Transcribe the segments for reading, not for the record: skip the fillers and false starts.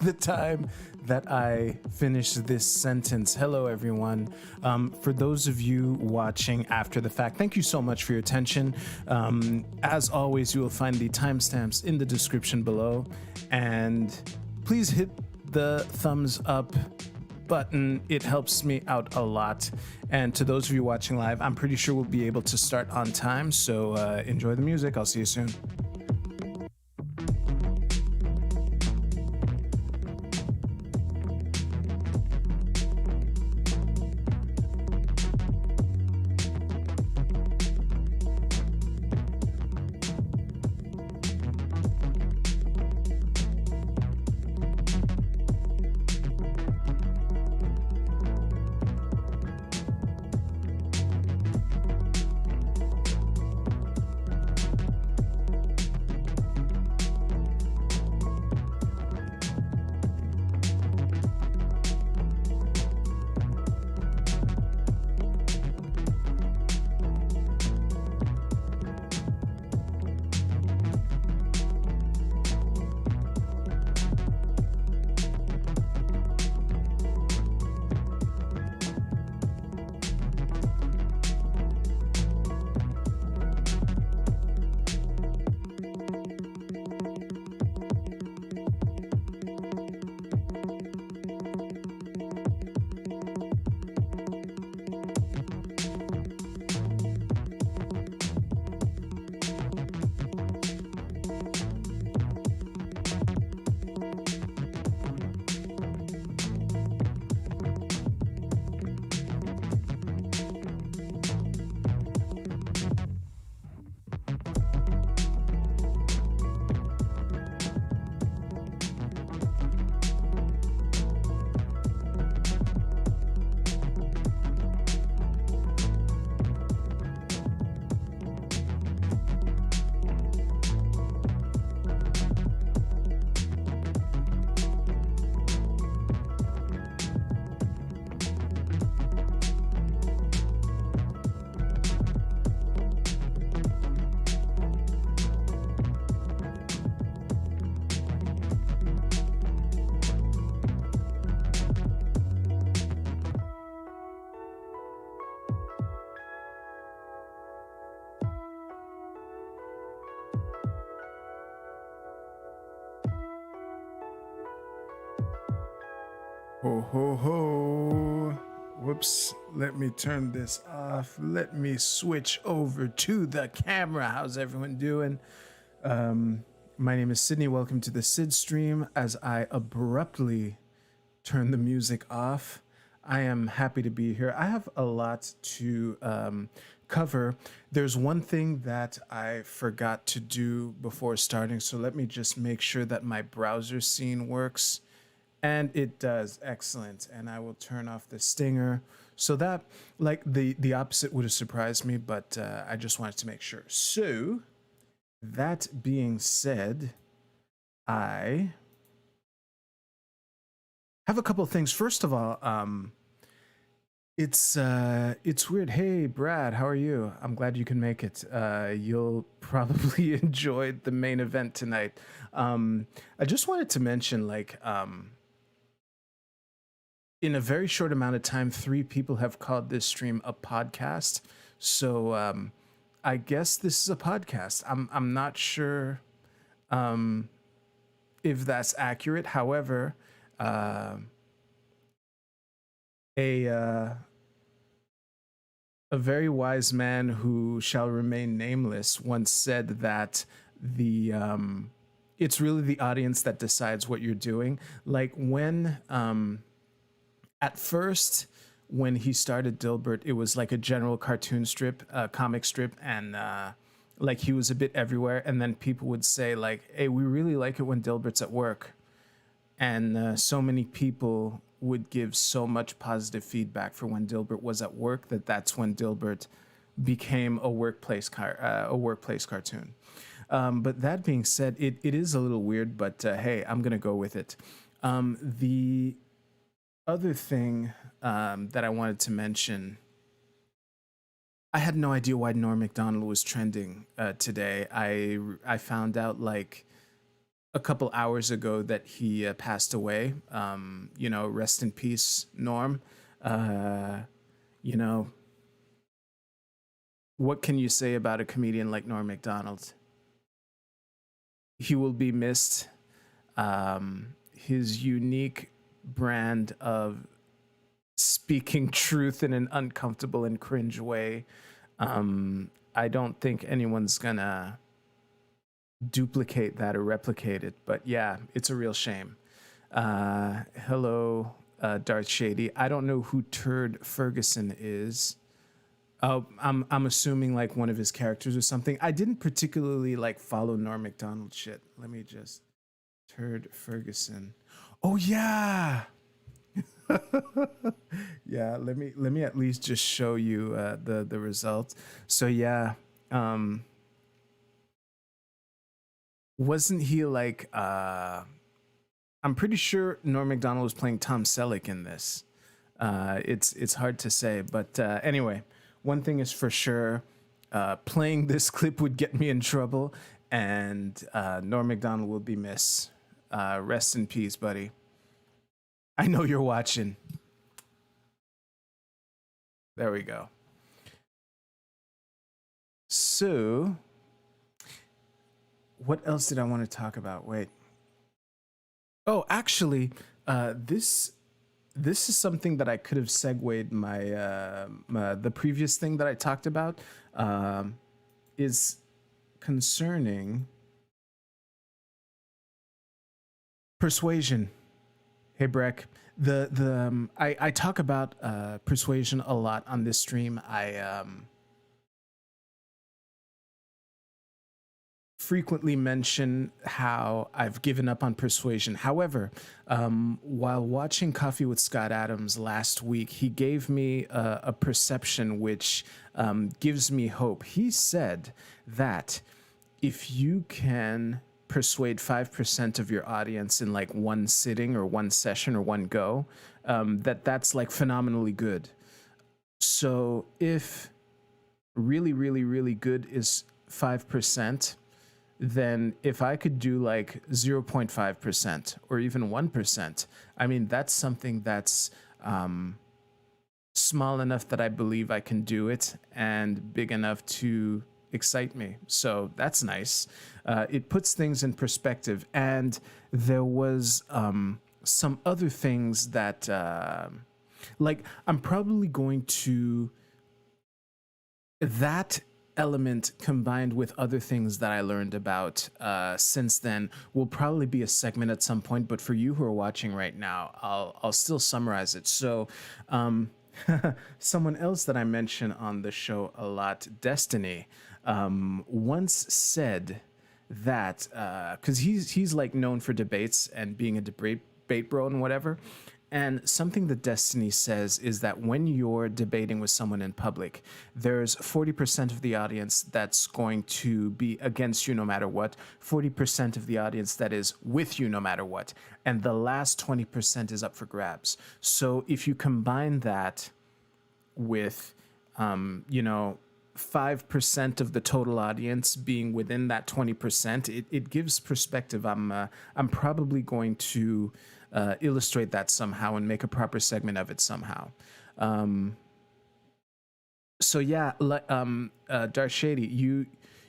the time that I finish this sentence. Hello, everyone. For those of you watching after the fact, thank you so much for your attention. As always, you will find the timestamps in the description below. And please hit the thumbs up button. It helps me out a lot. And to those of you watching live, I'm pretty sure we'll be able to start on time. So enjoy the music. I'll see you soon. Ho, ho, ho. Whoops. Let me turn this off. Let me switch over to the camera. How's everyone doing? My name is Sydney. Welcome to the SydStream. As I abruptly turn the music off, I am happy to be here. I have a lot to cover. There's one thing that I forgot to do before starting, so let me just make sure that my browser scene works. And it does. Excellent. And I will turn off the stinger. So that, like, the opposite would have surprised me, but I just wanted to make sure. So, that being said, I have a couple of things. First of all, it's weird. Hey, Brad, how are you? I'm glad you can make it. You'll probably enjoy the main event tonight. I just wanted to mention, like, in a very short amount of time, 3 people have called this stream a podcast. So I guess this is a podcast. I'm not sure if that's accurate. However, a very wise man who shall remain nameless once said that it's really the audience that decides what you're doing. Like when at first, when he started Dilbert, it was like a general cartoon strip, comic strip, and like he was a bit everywhere. And then people would say like, hey, we really like it when Dilbert's at work. And so many people would give so much positive feedback for when Dilbert was at work that's when Dilbert became a workplace cartoon. But that being said, it is a little weird, but hey, I'm going to go with it. The other thing that I wanted to mention, I had no idea why Norm MacDonald was trending today. I found out like a couple hours ago that he passed away. Rest in peace, Norm. Uh, you know, what can you say about a comedian like Norm MacDonald? He will be missed. His unique brand of speaking truth in an uncomfortable and cringe way. I don't think anyone's gonna duplicate that or replicate it, but yeah, it's a real shame. Hello, Darth Shady. I don't know who Turd Ferguson is. Oh, I'm assuming like one of his characters or something. I didn't particularly like follow Norm Macdonald shit. Let me just Turd Ferguson. Oh yeah. Yeah, let me at least just show you the results. So yeah, wasn't he like I'm pretty sure Norm Macdonald was playing Tom Selleck in this. It's hard to say, but anyway, one thing is for sure, playing this clip would get me in trouble, and Norm Macdonald will be missed. Rest in peace, buddy. I know you're watching. There we go. So, what else did I want to talk about? Wait. Oh, actually, this is something that I could have segued the previous thing that I talked about, is concerning persuasion. Hey Breck, I talk about persuasion a lot on this stream. I frequently mention how I've given up on persuasion. However, while watching Coffee with Scott Adams last week, he gave me a perception which gives me hope. He said that if you can persuade 5% of your audience in like one sitting or one session or one go, that's like phenomenally good. So if really, really, really good is 5%, then if I could do like 0.5% or even 1%, I mean, that's something that's small enough that I believe I can do it and big enough to excite me. So that's nice. It puts things in perspective. And there was some other things that, like, I'm probably going to, that element combined with other things that I learned about since then will probably be a segment at some point. But for you who are watching right now, I'll still summarize it. So someone else that I mention on the show a lot, Destiny, once said that because he's like known for debates and being a debate bro and whatever. And something that Destiny says is that when you're debating with someone in public, there's 40% of the audience that's going to be against you no matter what, 40% of the audience that is with you no matter what, and the last 20% is up for grabs. So if you combine that with, 5% of the total audience being within that 20%, it gives perspective. I'm probably going to illustrate that somehow and make a proper segment of it somehow. So yeah, Darth Shady, you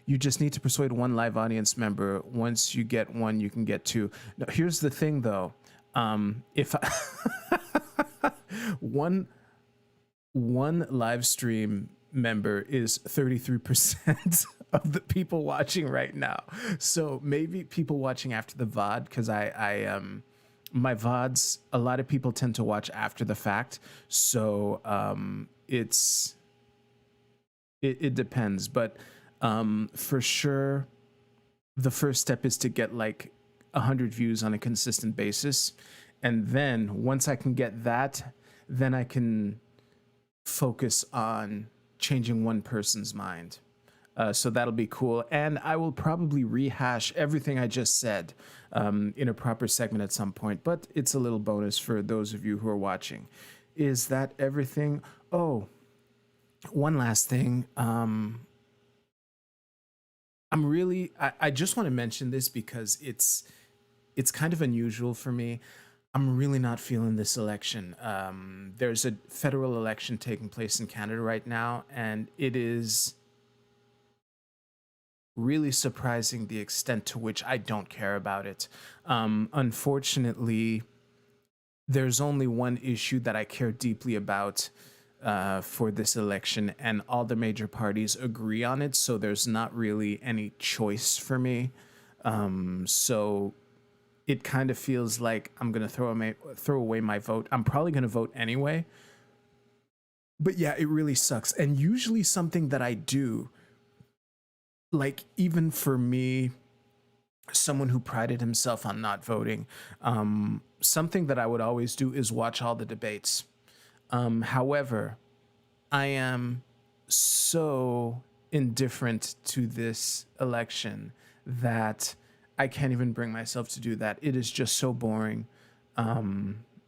just need to persuade one live audience member. Once you get one, you can get two. Now, here's the thing, though. If one live stream member is 33% of the people watching right now, so maybe people watching after the VOD, because my VODs, a lot of people tend to watch after the fact, so it depends, but for sure the first step is to get like 100 views on a consistent basis, and then once I can get that, then I can focus on changing one person's mind. So that'll be cool. And I will probably rehash everything I just said in a proper segment at some point, but it's a little bonus for those of you who are watching. Is that everything? Oh, one last thing. I just want to mention this because it's kind of unusual for me. I'm really not feeling this election. There's a federal election taking place in Canada right now, and it is really surprising the extent to which I don't care about it. Unfortunately, there's only one issue that I care deeply about for this election, and all the major parties agree on it, so there's not really any choice for me. So it kind of feels like I'm gonna throw away my vote. I'm probably gonna vote anyway. But yeah, it really sucks. And usually something that I do, like even for me, someone who prided himself on not voting, something that I would always do is watch all the debates. However, I am so indifferent to this election that I can't even bring myself to do that. It is just so boring.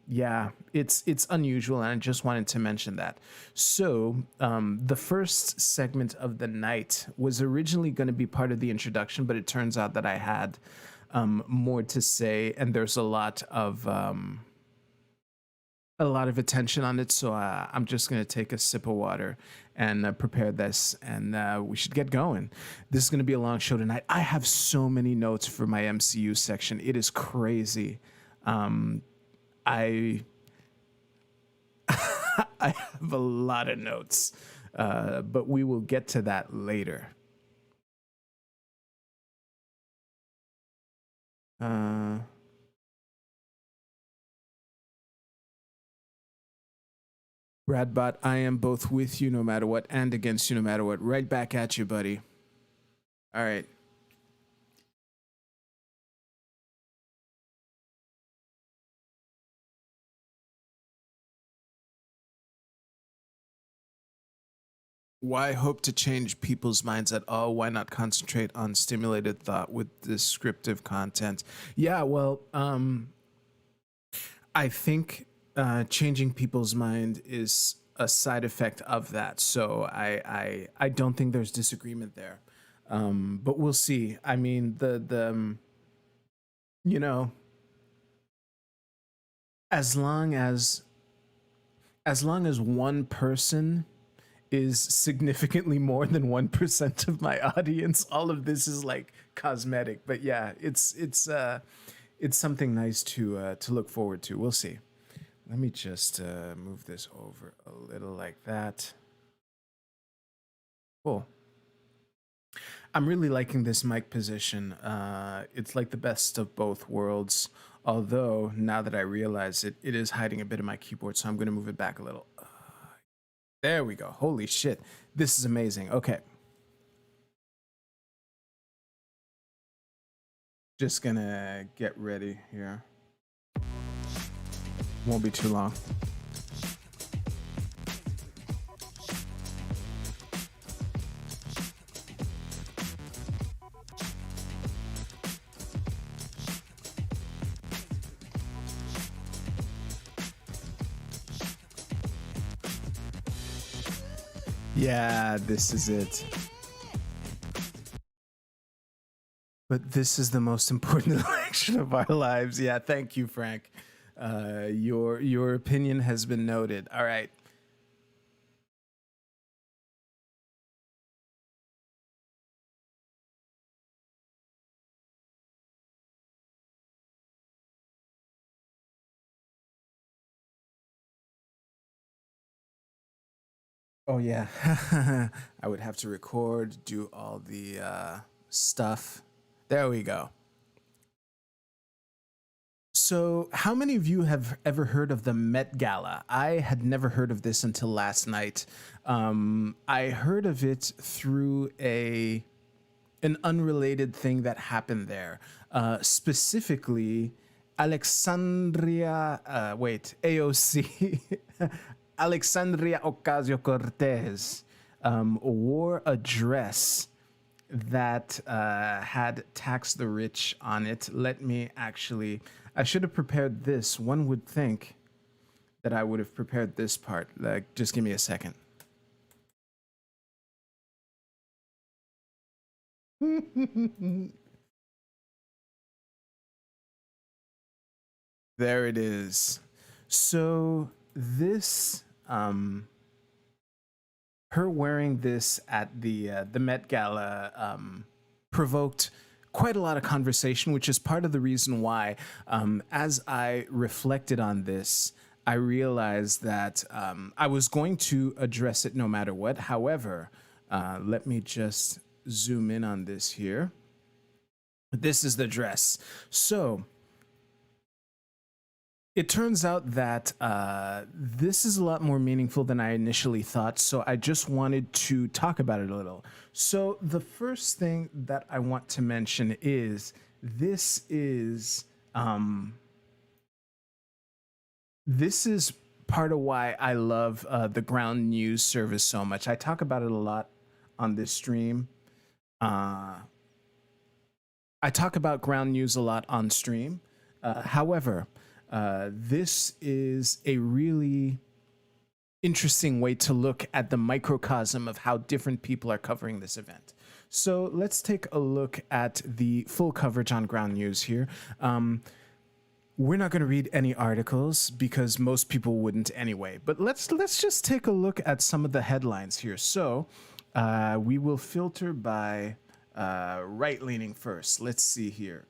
Yeah, it's unusual, and I just wanted to mention that. So, the first segment of the night was originally going to be part of the introduction, but it turns out that I had more to say, and there's a lot of attention on it. So I'm just going to take a sip of water and prepare this, and we should get going. This is going to be a long show tonight. I have so many notes for my MCU section. It is crazy. I I have a lot of notes, but we will get to that later. Radbot, I am both with you no matter what and against you no matter what. Right back at you, buddy. All right. Why hope to change people's minds at all? Why not concentrate on stimulated thought with descriptive content? Yeah, well, I think changing people's mind is a side effect of that. So I don't think there's disagreement there. But we'll see. I mean, you know, as long as one person is significantly more than 1% of my audience, all of this is like cosmetic. But yeah, it's something nice to look forward to. We'll see. Let me just move this over a little like that. Cool. I'm really liking this mic position. It's like the best of both worlds. Although now that I realize it, it is hiding a bit of my keyboard, so I'm going to move it back a little. There we go. Holy shit. This is amazing. Okay. Just gonna get ready here. Won't be too long. Yeah, this is it. But this is the most important election of our lives. Yeah, thank you, Frank. Your opinion has been noted. All right. Oh yeah, I would have to record, do all the stuff. There we go. So, how many of you have ever heard of the Met Gala? I had never heard of this until last night. I heard of it through an unrelated thing that happened there. Specifically, AOC, Alexandria Ocasio Cortez wore a dress that had tax the rich on it. I should have prepared this. One would think that I would have prepared this part. Like, just give me a second. There it is. So this, her wearing this at the Met Gala provoked quite a lot of conversation, which is part of the reason why, as I reflected on this, I realized that I was going to address it no matter what. However, let me just zoom in on this here. This is the dress. So it turns out that this is a lot more meaningful than I initially thought, so I just wanted to talk about it a little. So the first thing that I want to mention is this is part of why I love the ground news service so much. I talk about it a lot on this stream. I talk about ground news a lot on stream. However, this is a really interesting way to look at the microcosm of how different people are covering this event. So let's take a look at the full coverage on ground news here. We're not going to read any articles because most people wouldn't anyway. But let's just take a look at some of the headlines here. So we will filter by right-leaning first. Let's see here.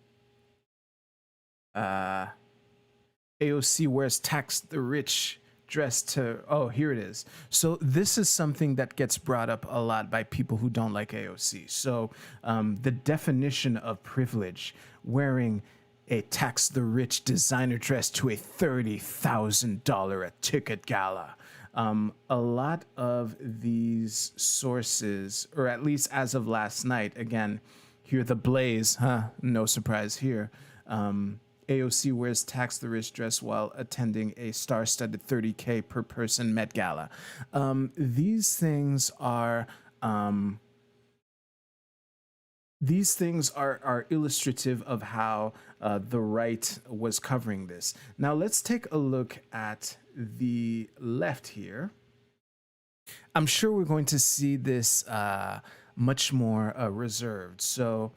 AOC wears tax the rich dress to, oh, here it is. So this is something that gets brought up a lot by people who don't like AOC. So the definition of privilege, wearing a tax the rich designer dress to a $30,000 a ticket gala. A lot of these sources, or at least as of last night, again, here the blaze, no surprise here. AOC wears tax the rich dress while attending a star-studded $30K per person Met Gala. These things are illustrative of how the right was covering this. Now let's take a look at the left here. I'm sure we're going to see this much more reserved. So,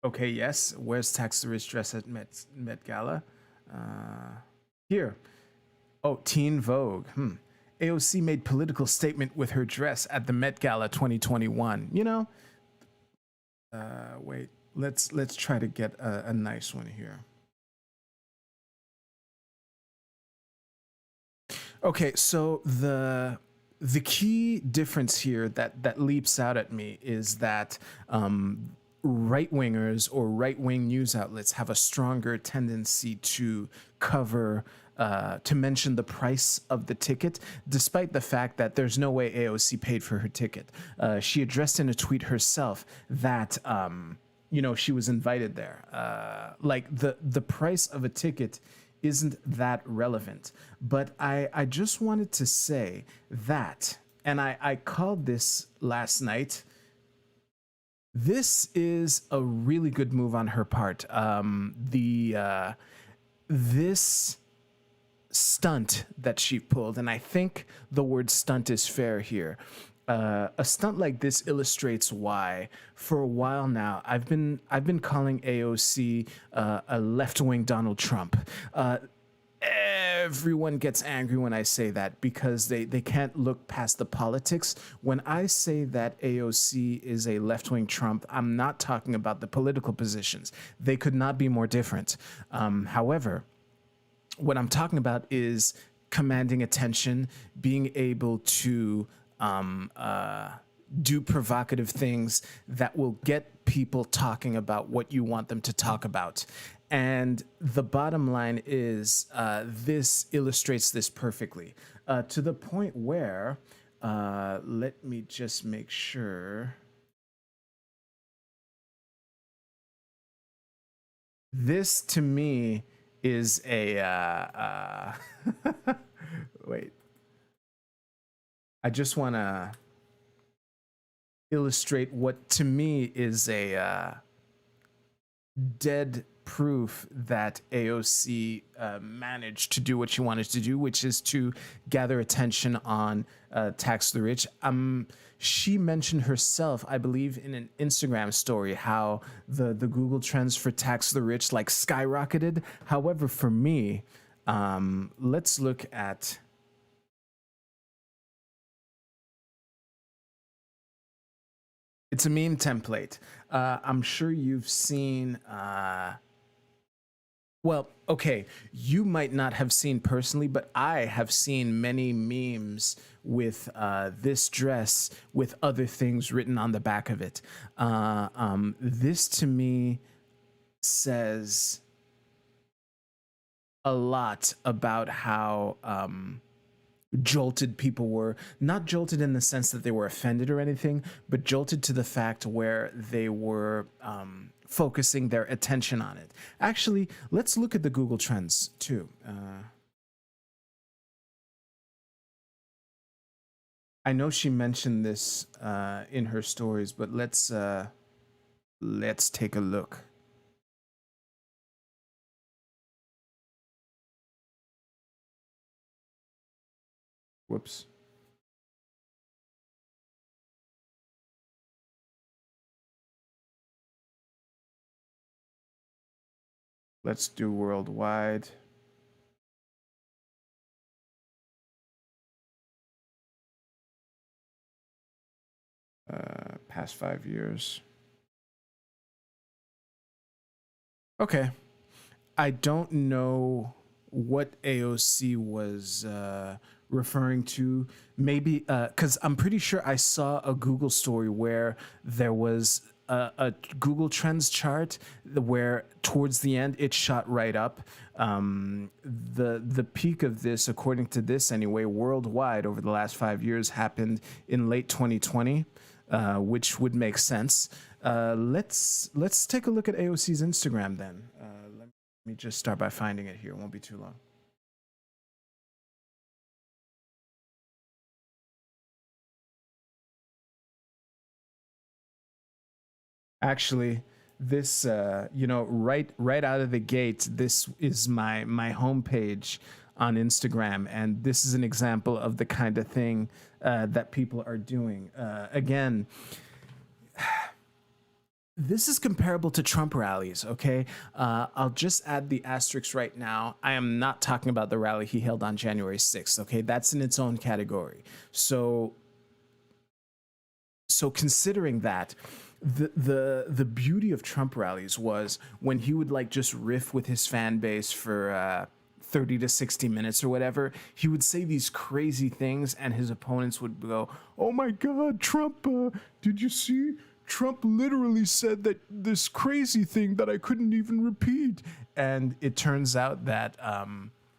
okay, yes, wears tax the rich dress at Met Gala. Here, oh, Teen Vogue. AOC made political statement with her dress at the Met Gala 2021. You know, wait, let's try to get a nice one here. Okay, so the key difference here that leaps out at me is that right-wingers or right-wing news outlets have a stronger tendency to cover, to mention the price of the ticket, despite the fact that there's no way AOC paid for her ticket. She addressed in a tweet herself that, she was invited there. Like the price of a ticket isn't that relevant. But I just wanted to say that, and I called this last night, this is a really good move on her part. This stunt that she pulled, and I think the word stunt is fair here. A stunt like this illustrates why, for a while now, I've been calling AOC a left-wing Donald Trump. Everyone gets angry when I say that because they can't look past the politics. When I say that AOC is a left-wing Trump, I'm not talking about the political positions. They could not be more different. However, what I'm talking about is commanding attention, being able to do provocative things that will get people talking about what you want them to talk about. And the bottom line is this illustrates this perfectly, to the point where, let me just make sure. This to me is a, wait. I just want to illustrate what to me is a dead proof that AOC managed to do what she wanted to do, which is to gather attention on tax the rich. She mentioned herself, I believe, in an Instagram story, how the Google trends for tax the rich like skyrocketed. However, for me, let's look at. It's a meme template. I'm sure you've seen. Well, okay, you might not have seen personally, but I have seen many memes with this dress with other things written on the back of it. This to me says a lot about how jolted people were. Not jolted in the sense that they were offended or anything, but jolted to the fact where they were focusing their attention on it. Actually, let's look at the Google Trends too. I know she mentioned this in her stories, but let's take a look. Whoops. Let's do worldwide. Past 5 years. Okay. I don't know what AOC was referring to. Maybe because I'm pretty sure I saw a Google story where there was a Google Trends chart where towards the end it shot right up. The peak of this, according to this anyway, worldwide over the last 5 years happened in late 2020, which would make sense. Let's take a look at AOC's Instagram then. Let me just start by finding it here. It won't be too long. Actually, this right out of the gate, this is my homepage on Instagram, and this is an example of the kind of thing that people are doing. Again, this is comparable to Trump rallies, okay? I'll just add the asterisk right now. I am not talking about the rally he held on January 6th, okay? That's in its own category. So considering that, the beauty of Trump rallies was when he would like just riff with his fan base for 30 to 60 minutes or whatever, he would say these crazy things and his opponents would go, "Oh my God, Trump, did you see? Trump literally said that this crazy thing that I couldn't even repeat." And it turns out that,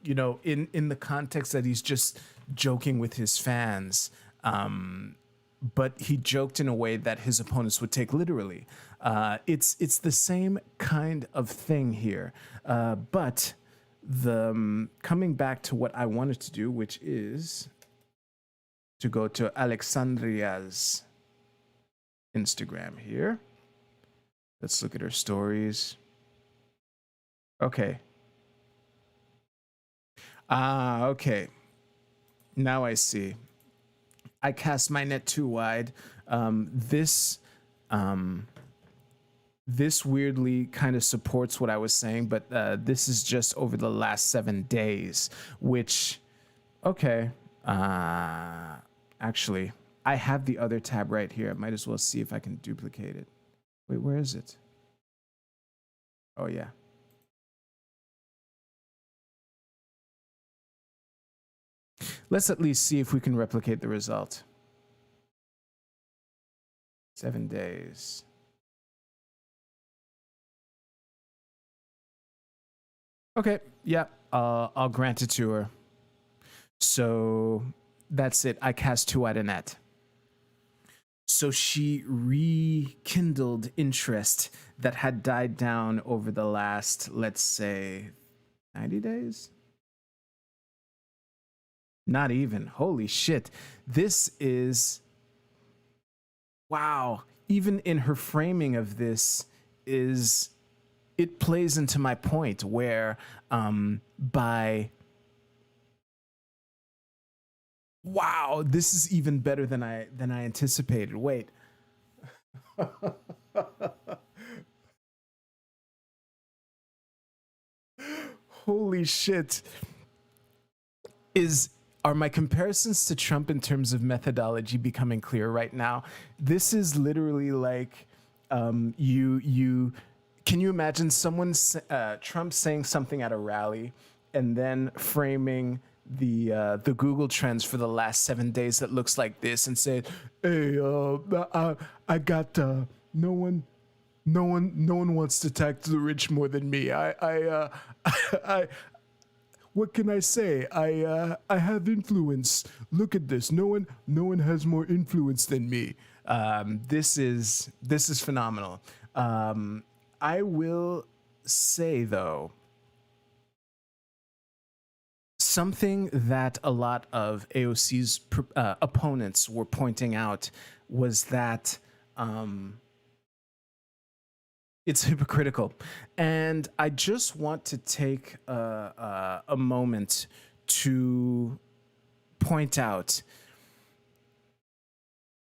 in the context that he's just joking with his fans, but he joked in a way that his opponents would take literally. It's the same kind of thing here. But coming back to what I wanted to do, which is to go to Alexandria's Instagram here. Let's look at her stories. Okay. Okay. Now I see. I cast my net too wide. This weirdly kind of supports what I was saying, but this is just over the last 7 days, which, okay. Actually, I have the other tab right here. I might as well see if I can duplicate it. Wait, where is it? Oh, yeah. Let's at least see if we can replicate the result. 7 days. Okay, yeah, I'll grant it to her. So that's it. I cast 2 out of net. So she rekindled interest that had died down over the last, let's say, 90 days? Not even. Holy shit. This is. Wow. Even in her framing of this is it plays into my point where by wow, this is even better than I anticipated. Wait. Holy shit. Are my comparisons to Trump in terms of methodology becoming clear right now? This is literally like you can you imagine Trump saying something at a rally and then framing the Google Trends for the last 7 days that looks like this and say, "Hey, I got no one wants to tax the rich more than me. I what can I say? I have influence. Look at this. No one has more influence than me." This is phenomenal. I will say though, something that a lot of AOC's opponents were pointing out was that it's hypocritical. And I just want to take a moment to point out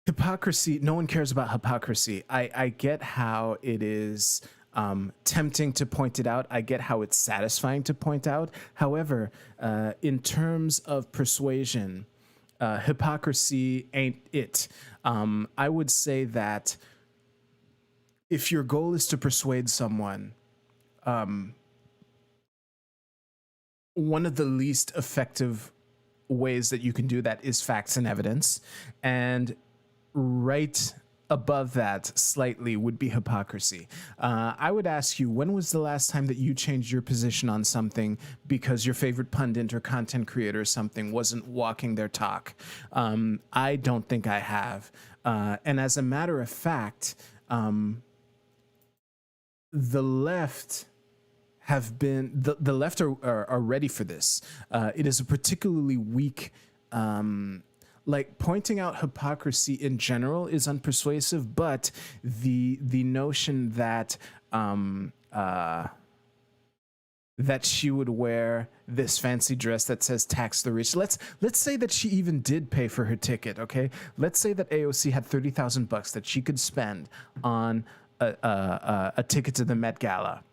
hypocrisy. No one cares about hypocrisy. I get how it is tempting to point it out. I get how it's satisfying to point out. However, in terms of persuasion, hypocrisy ain't it. I would say that if your goal is to persuade someone, one of the least effective ways that you can do that is facts and evidence. And right above that slightly would be hypocrisy. I would ask you, when was the last time that you changed your position on something because your favorite pundit or content creator or something wasn't walking their talk? I don't think I have. And as a matter of fact, the left have been the left are ready for this. It is a particularly weak, like pointing out hypocrisy in general is unpersuasive, but the notion that that she would wear this fancy dress that says tax the rich. Let's say that she even did pay for her ticket. Okay, let's say that AOC had $30,000 that she could spend on a ticket to the Met Gala.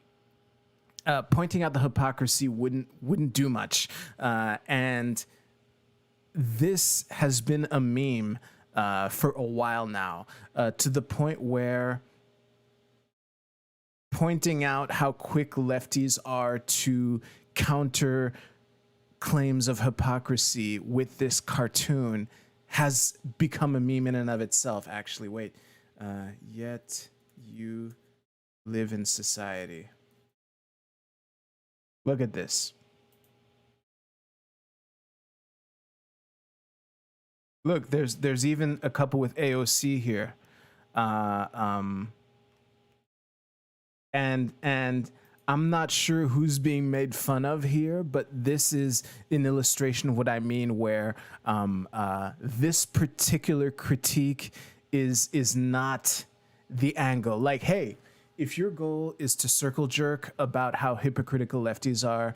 Pointing out the hypocrisy wouldn't do much, and this has been a meme for a while now, to the point where pointing out how quick lefties are to counter claims of hypocrisy with this cartoon has become a meme in and of itself. Actually, wait, yet you live in society. Look at this. Look, there's even a couple with AOC here. And I'm not sure who's being made fun of here, but this is an illustration of what I mean, where this particular critique is not the angle. Like, hey, if your goal is to circle jerk about how hypocritical lefties are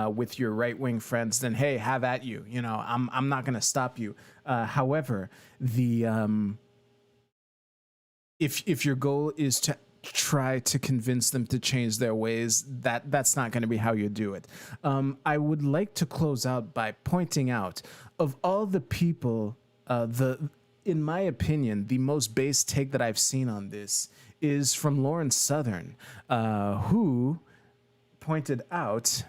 with your right-wing friends, then hey, have at you. You know, I'm not gonna stop you. However, the if your goal is to try to convince them to change their ways, that's not going to be how you do it. I would like to close out by pointing out, of all the people, in my opinion, the most base take that I've seen on this is from Lauren Southern, who pointed out,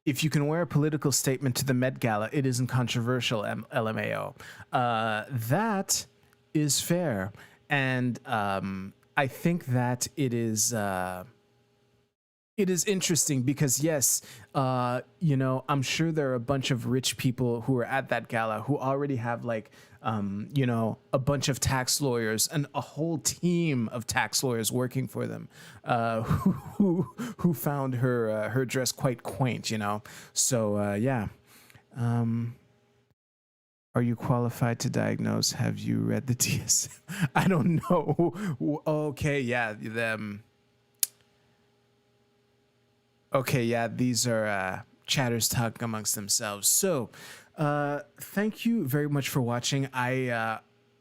if you can wear a political statement to the Met Gala, it isn't controversial, LMAO. That is fair. And I think that it is interesting because, yes, you know, I'm sure there are a bunch of rich people who are at that gala who already have, like, you know, a bunch of tax lawyers and a whole team of tax lawyers working for them, who found her dress quite quaint, you know. So yeah. Are you qualified to diagnose? Have you read the DSM? I don't know. Okay, yeah, them. Okay, yeah, these are chatters talking amongst themselves. So, thank you very much for watching. I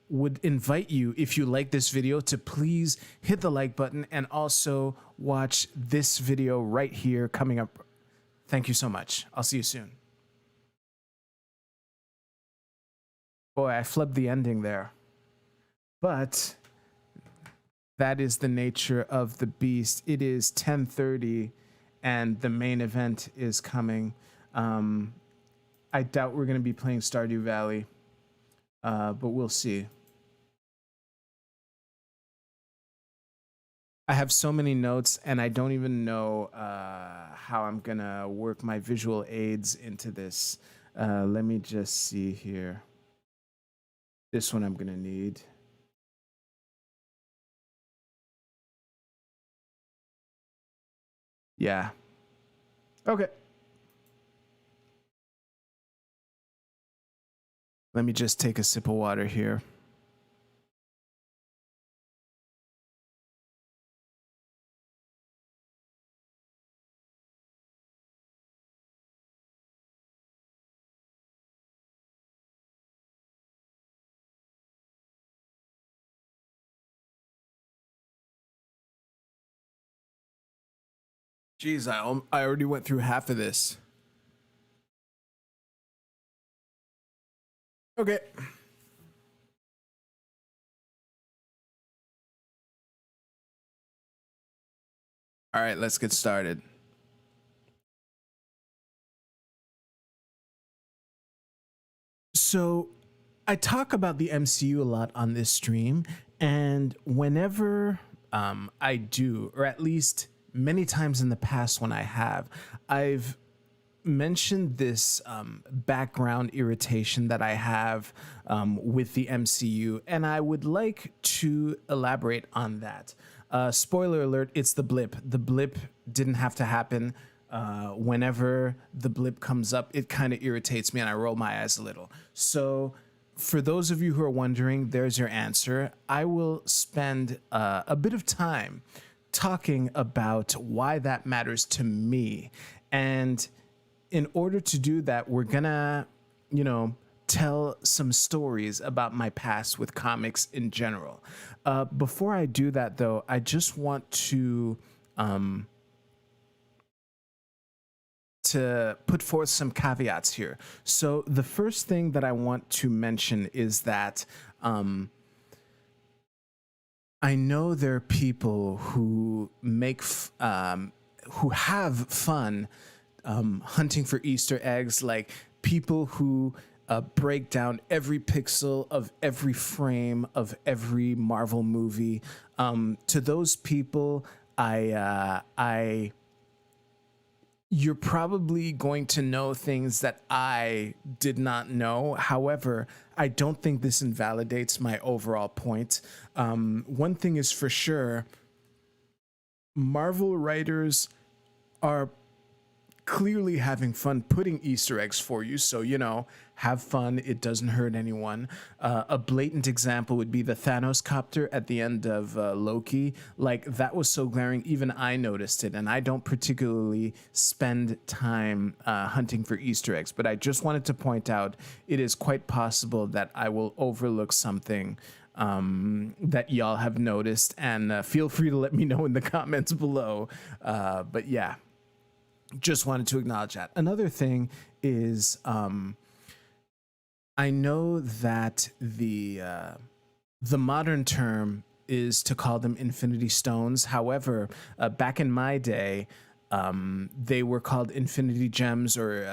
would invite you, if you like this video, to please hit the like button and also watch this video right here coming up. Thank you so much. I'll see you soon. Boy, I flubbed the ending there. But that is the nature of the beast. It is 10:30 and the main event is coming. I doubt we're going to be playing Stardew Valley, but we'll see. I have so many notes and I don't even know how I'm going to work my visual aids into this. Let me just see here. This one I'm going to need. Yeah. Okay. Let me just take a sip of water here. Jeez, I already went through half of this. Okay. All right, let's get started. So, I talk about the MCU a lot on this stream, and whenever I do, or at least many times in the past when I have, I've mentioned this background irritation that I have with the MCU, and I would like to elaborate on that. Spoiler alert, it's the blip. The blip didn't have to happen. Whenever the blip comes up, it kind of irritates me and I roll my eyes a little. So for those of you who are wondering, there's your answer. I will spend a bit of time talking about why that matters to me. And in order to do that, we're gonna, tell some stories about my past with comics in general. Before I do that, though, I just want to put forth some caveats here. So the first thing that I want to mention is that I know there are people who who have fun hunting for Easter eggs, like people who break down every pixel of every frame of every Marvel movie. To those people, you're probably going to know things that I did not know. However, I don't think this invalidates my overall point. One thing is for sure, Marvel writers are clearly having fun putting Easter eggs for you. So, have fun. It doesn't hurt anyone. A blatant example would be the Thanos copter at the end of Loki. Like, that was so glaring, even I noticed it. And I don't particularly spend time hunting for Easter eggs, but I just wanted to point out it is quite possible that I will overlook something that y'all have noticed, and feel free to let me know in the comments below. But yeah, just wanted to acknowledge that. Another thing is, I know that the modern term is to call them Infinity Stones. However, back in my day, they were called Infinity Gems, or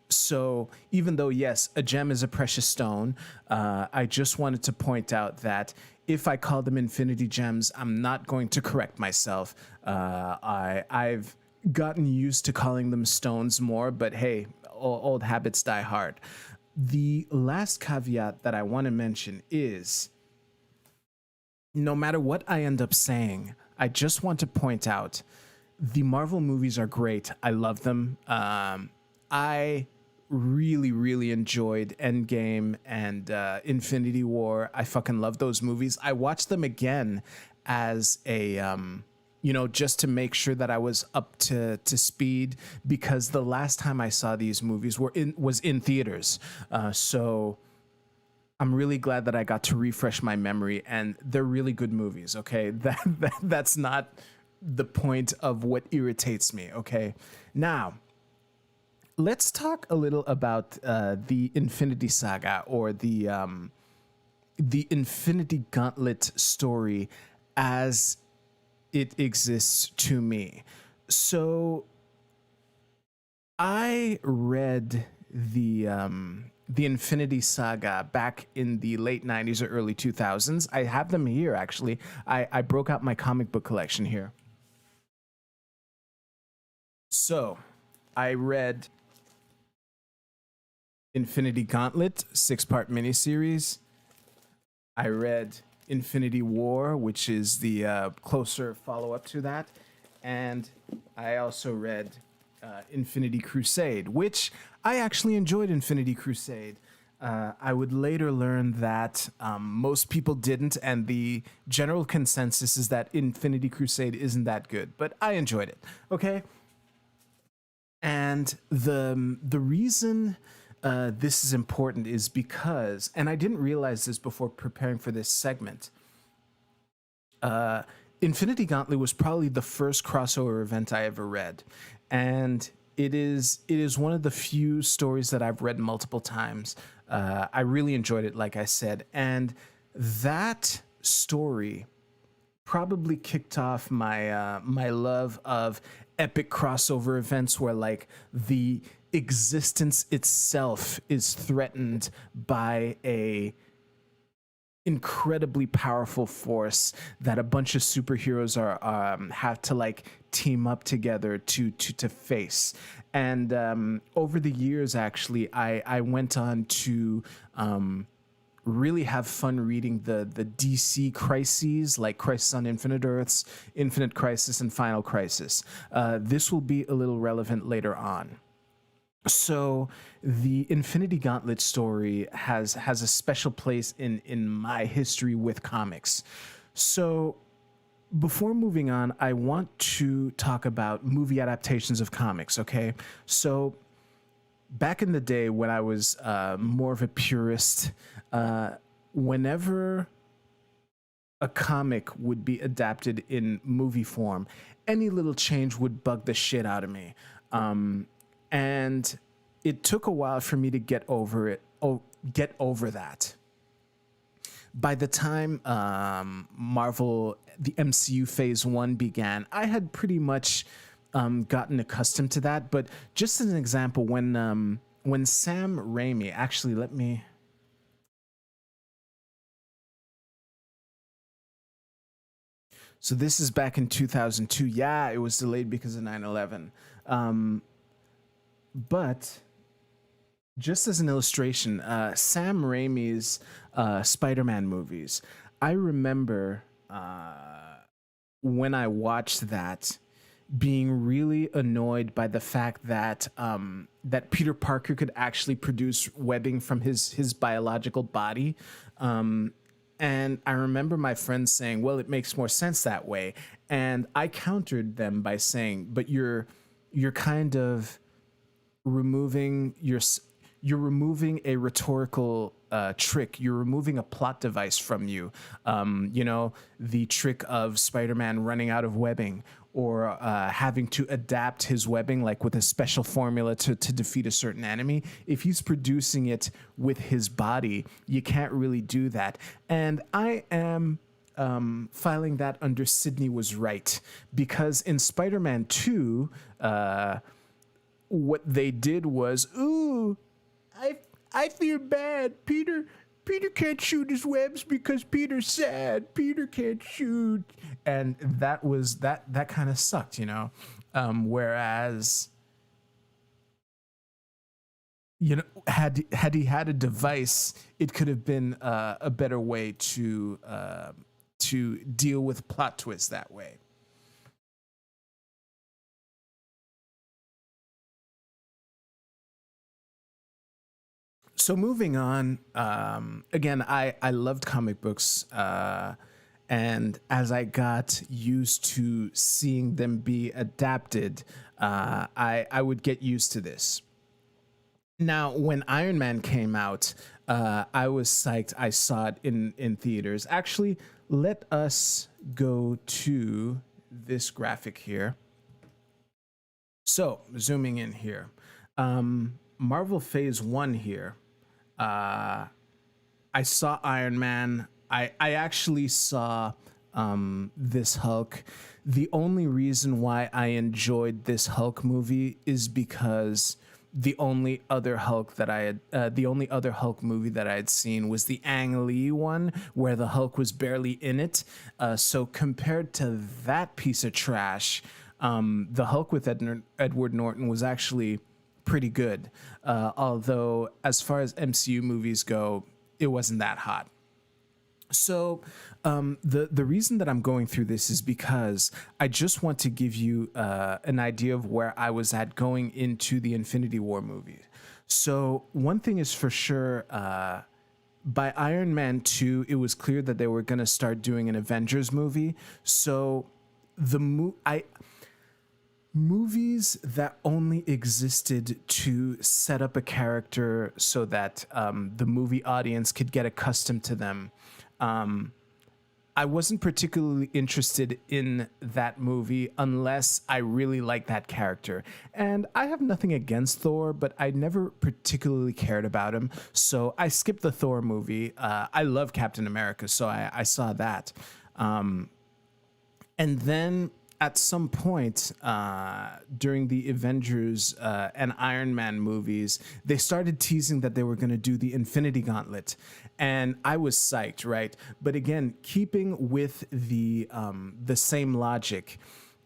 So even though, yes, a gem is a precious stone, I just wanted to point out that if I call them Infinity Gems, I'm not going to correct myself. I've gotten used to calling them stones more, but hey, old habits die hard. The last caveat that I want to mention is, no matter what I end up saying, I just want to point out the Marvel movies are great. I love them. I really enjoyed Endgame and Infinity War. I fucking love those movies. I watched them again as a just to make sure that I was up to speed, because the last time I saw these movies was in theaters. So I'm really glad that I got to refresh my memory, and they're really good movies. Okay, that's not the point of what irritates me. Okay, now let's talk a little about the Infinity Saga, or the Infinity Gauntlet story as it exists to me. So I read the Infinity Saga back in the late 90s or early 2000s. I have them here, actually. I broke out my comic book collection here. So I read Infinity Gauntlet, 6-part miniseries. I read Infinity War, which is the closer follow-up to that. And I also read Infinity Crusade, which I actually enjoyed. Infinity Crusade. I would later learn that most people didn't, and the general consensus is that Infinity Crusade isn't that good, but I enjoyed it. Okay. And the reason this is important is because, and I didn't realize this before preparing for this segment, Infinity Gauntlet was probably the first crossover event I ever read, and it is one of the few stories that I've read multiple times. I really enjoyed it, like I said, and that story probably kicked off my my love of epic crossover events where, like, the existence itself is threatened by a incredibly powerful force that a bunch of superheroes are have to, like, team up together to face. And over the years, actually, I went on to really have fun reading the DC crises, like Crisis on Infinite Earths, Infinite Crisis, and Final Crisis. This will be a little relevant later on. So the Infinity Gauntlet story has a special place in my history with comics. So before moving on, I want to talk about movie adaptations of comics. Okay, so back in the day when I was more of a purist, whenever a comic would be adapted in movie form, any little change would bug the shit out of me. And it took a while for me to get over it, get over that. By the time Marvel, the MCU Phase 1 began, I had pretty much gotten accustomed to that. But just as an example, when Sam Raimi, actually, let me... So this is back in 2002. Yeah, it was delayed because of 9/11. But just as an illustration, Sam Raimi's Spider-Man movies, I remember when I watched that, being really annoyed by the fact that that Peter Parker could actually produce webbing from his biological body. And I remember my friends saying, well, it makes more sense that way. And I countered them by saying, but you're kind of removing you're removing a rhetorical trick. You're removing a plot device from you. The trick of Spider-Man running out of webbing, or having to adapt his webbing, like with a special formula to defeat a certain enemy. If he's producing it with his body, you can't really do that. And I am filing that under Sydney was right, because in Spider-Man 2, what they did was, ooh, I feel bad. Peter can't shoot his webs because Peter's sad. Peter can't shoot. And that kind of sucked, whereas, had he had a device, it could have been a better way to deal with plot twists that way. So moving on, again, I loved comic books And as I got used to seeing them be adapted, I would get used to this. Now, when Iron Man came out, I was psyched. I saw it in theaters. Actually, let us go to this graphic here. So, zooming in here, Marvel Phase 1 here. I saw Iron Man. I actually saw this Hulk. The only reason why I enjoyed this Hulk movie is because the only other Hulk movie that I had seen was the Ang Lee one, where the Hulk was barely in it. So compared to that piece of trash, the Hulk with Edward Norton was actually pretty good. Although, as far as MCU movies go, it wasn't that hot. So the reason that I'm going through this is because I just want to give you an idea of where I was at going into the Infinity War movie. So one thing is for sure, by Iron Man 2, it was clear that they were going to start doing an Avengers movie. So movies that only existed to set up a character so that the movie audience could get accustomed to them. I wasn't particularly interested in that movie unless I really liked that character. And I have nothing against Thor, but I never particularly cared about him. So I skipped the Thor movie. I love Captain America, so I saw that. And then at some point during the Avengers and Iron Man movies, they started teasing that they were going to do the Infinity Gauntlet. And I was psyched, right? But again, keeping with the same logic,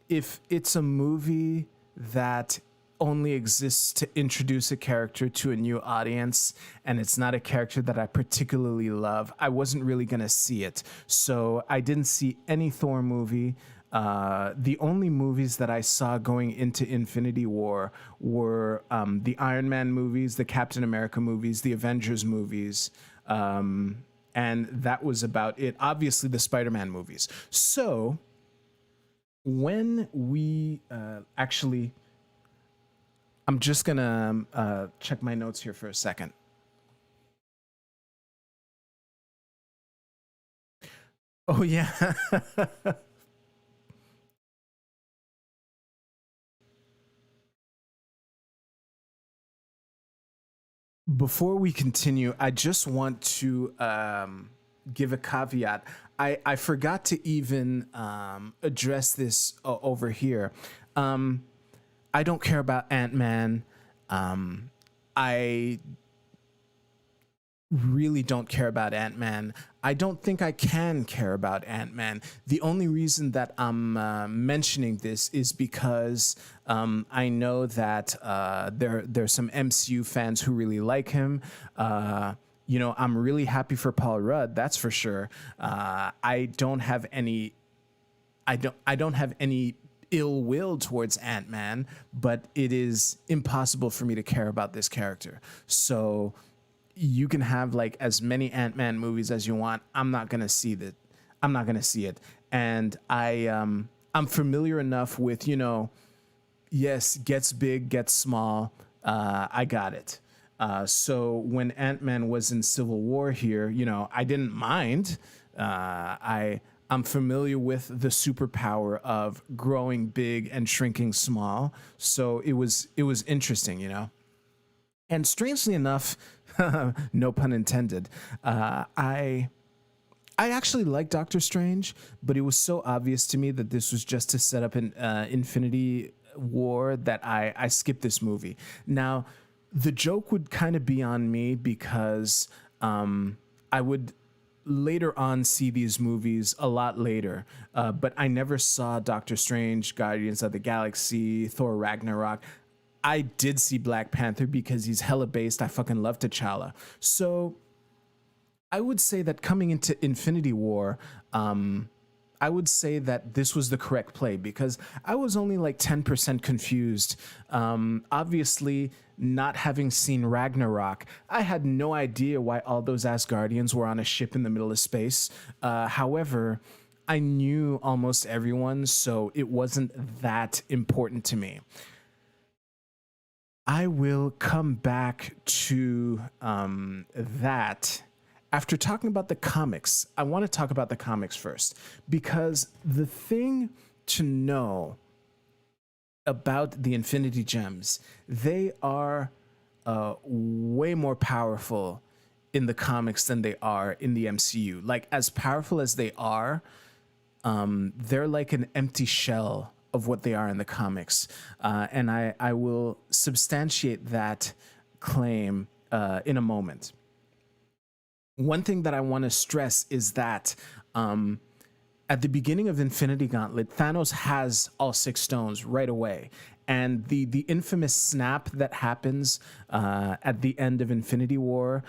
if it's a movie that only exists to introduce a character to a new audience and it's not a character that I particularly love, I wasn't really going to see it. So I didn't see any Thor movie. The only movies that I saw going into Infinity War were the Iron Man movies, the Captain America movies, the Avengers movies, and that was about it. Obviously, the Spider-Man movies. So when we actually, I'm just gonna check my notes here for a second. Oh yeah. Before we continue, I just want to give a caveat. I forgot to even address this over here. I don't care about Ant-Man. I really don't care about Ant-Man. I don't think I can care about Ant-Man. The only reason that I'm mentioning this is because I know that there's some MCU fans who really like him. I'm really happy for Paul Rudd, that's for sure. I don't have any ill will towards Ant-Man, but it is impossible for me to care about this character. So you can have like as many Ant-Man movies as you want. I'm not gonna see that. I'm not gonna see it. And I'm familiar enough with, yes, gets big, gets small. I got it. So when Ant-Man was in Civil War here, I didn't mind. I'm familiar with the superpower of growing big and shrinking small. So it was interesting. And strangely enough, no pun intended, I actually like Doctor Strange, but it was so obvious to me that this was just to set up an Infinity War that I skipped this movie. Now, the joke would kind of be on me because I would later on see these movies a lot later, but I never saw Doctor Strange, Guardians of the Galaxy, Thor Ragnarok. I did see Black Panther because he's hella based. I fucking love T'Challa. So I would say that coming into Infinity War, I would say that this was the correct play because I was only like 10% confused. Obviously, not having seen Ragnarok, I had no idea why all those Asgardians were on a ship in the middle of space. However, I knew almost everyone, so it wasn't that important to me. I will come back to that after talking about the comics. I want to talk about the comics first, because the thing to know about the Infinity Gems, they are way more powerful in the comics than they are in the MCU. Like, as powerful as they are, they're like an empty shell of what they are in the comics. And I will substantiate that claim in a moment. One thing that I want to stress is that at the beginning of Infinity Gauntlet, Thanos has all 6 stones right away. And the infamous snap that happens at the end of Infinity War,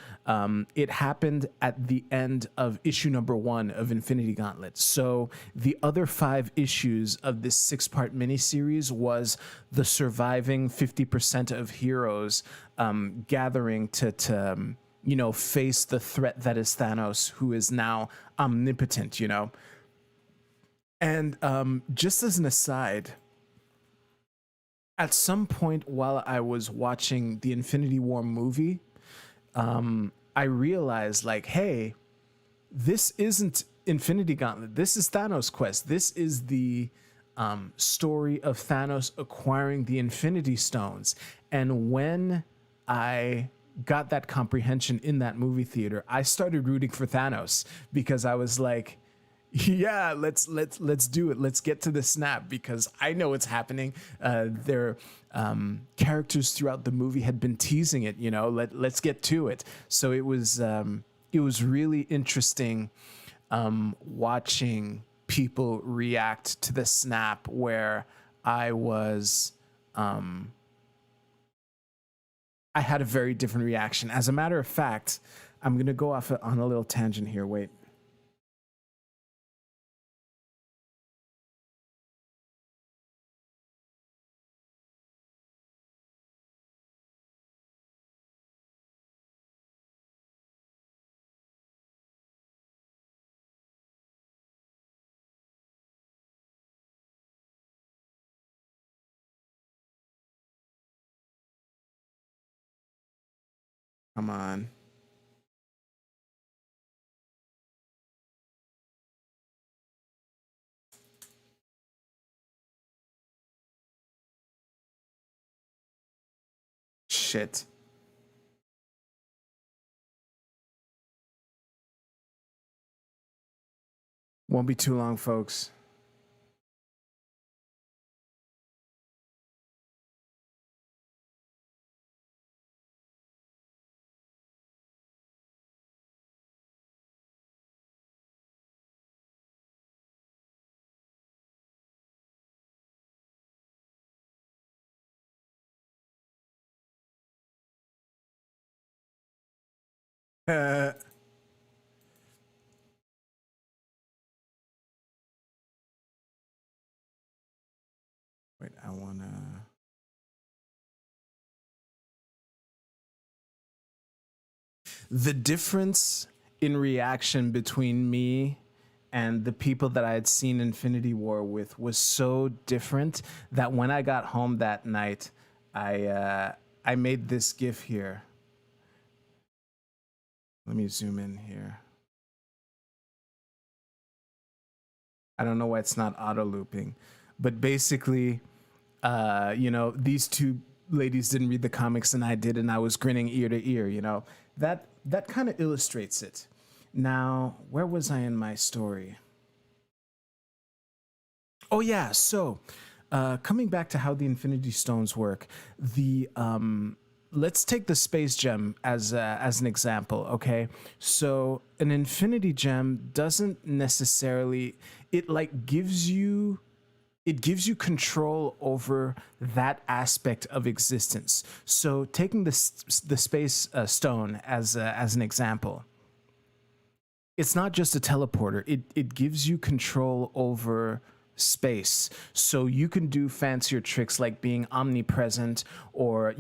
it happened at the end of issue number 1 of Infinity Gauntlet. So the other 5 issues of this 6-part miniseries was the surviving 50% of heroes gathering to face the threat that is Thanos, who is now omnipotent, And just as an aside, at some point while I was watching the Infinity War movie, I realized, like, hey, this isn't Infinity Gauntlet. This is Thanos' quest. This is the story of Thanos acquiring the Infinity Stones. And when I got that comprehension in that movie theater, I started rooting for Thanos, because I was like, yeah, let's do it. Let's get to the snap, because I know it's happening. Their characters throughout the movie had been teasing it. Let's get to it. So it was really interesting watching people react to the snap, where I was. I had a very different reaction. As a matter of fact, I'm gonna go off on a little tangent here. Wait. Come on. Shit. Won't be too long, folks. Wait, I wanna. The difference in reaction between me and the people that I had seen Infinity War with was so different that when I got home that night, I made this GIF here. Let me zoom in here. I don't know why it's not auto looping, but basically, these two ladies didn't read the comics and I did, and I was grinning ear to ear. That kind of illustrates it. Now, where was I in my story? Oh yeah, so coming back to how the Infinity Stones work, let's take the space gem as an example, okay? So an Infinity Gem doesn't necessarily, it gives you control over that aspect of existence. So taking the space stone as an example, it's not just a teleporter. It gives you control over space. So you can do fancier tricks like being omnipresent, or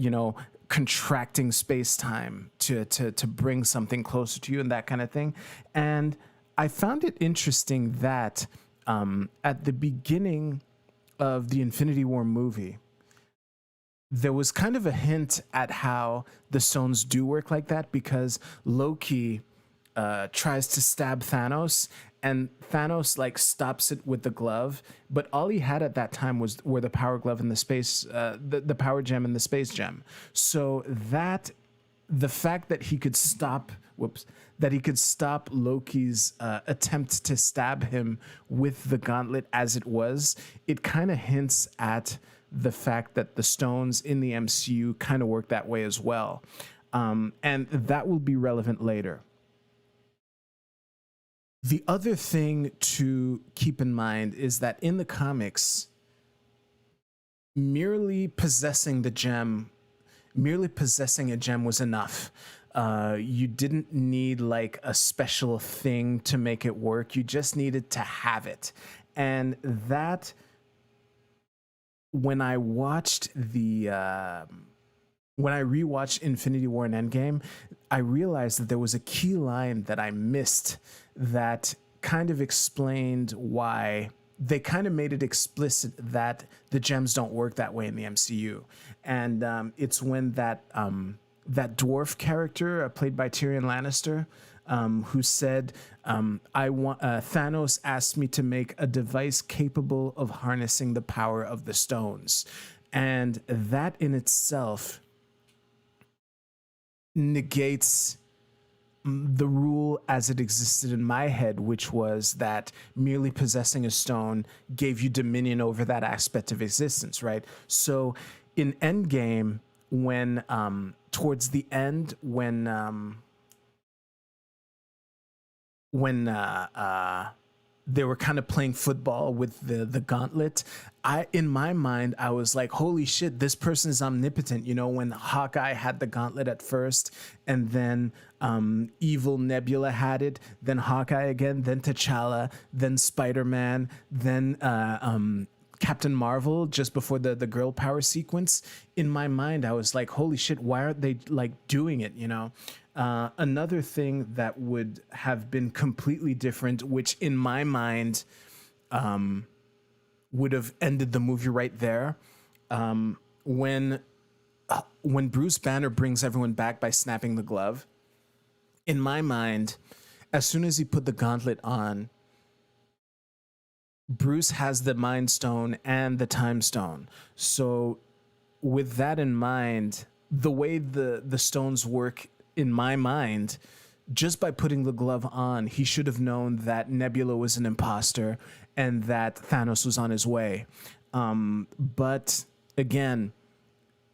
contracting space-time to bring something closer to you and that kind of thing. And I found it interesting that At the beginning of the Infinity War movie, there was kind of a hint at how the stones do work like that, because Loki tries to stab Thanos, and Thanos like stops it with the glove, but all he had at that time were the power glove and the space, the power gem and the space gem. So that the fact that he could stop, that he could stop Loki's attempt to stab him with the gauntlet as it was, it kind of hints at the fact that the stones in the MCU kind of work that way as well. And that will be relevant later. The other thing to keep in mind is that in the comics, merely possessing a gem was enough. You didn't need like a special thing to make it work. You just needed to have it. And that, when I rewatched Infinity War and Endgame, I realized that there was a key line that I missed that kind of explained why they kind of made it explicit that the gems don't work that way in the MCU. And it's when that dwarf character played by Tyrion Lannister, who said, Thanos asked me to make a device capable of harnessing the power of the stones. And that in itself negates the rule as it existed in my head, which was that merely possessing a stone gave you dominion over that aspect of existence, right? So in Endgame, when towards the end, when they were kind of playing football with the gauntlet, in my mind, I was like, holy shit, this person is omnipotent. You know, when Hawkeye had the gauntlet at first, and then evil Nebula had it, then Hawkeye again, then T'Challa, then Spider-Man, then Captain Marvel, just before the girl power sequence. In my mind, I was like, holy shit, why aren't they like doing it, you know? Another thing that would have been completely different, which in my mind would have ended the movie right there, when Bruce Banner brings everyone back by snapping the glove. In my mind, as soon as he put the gauntlet on, Bruce has the Mind Stone and the Time Stone. So with that in mind, the way the stones work in my mind, just by putting the glove on, he should have known that Nebula was an imposter and that Thanos was on his way. But again,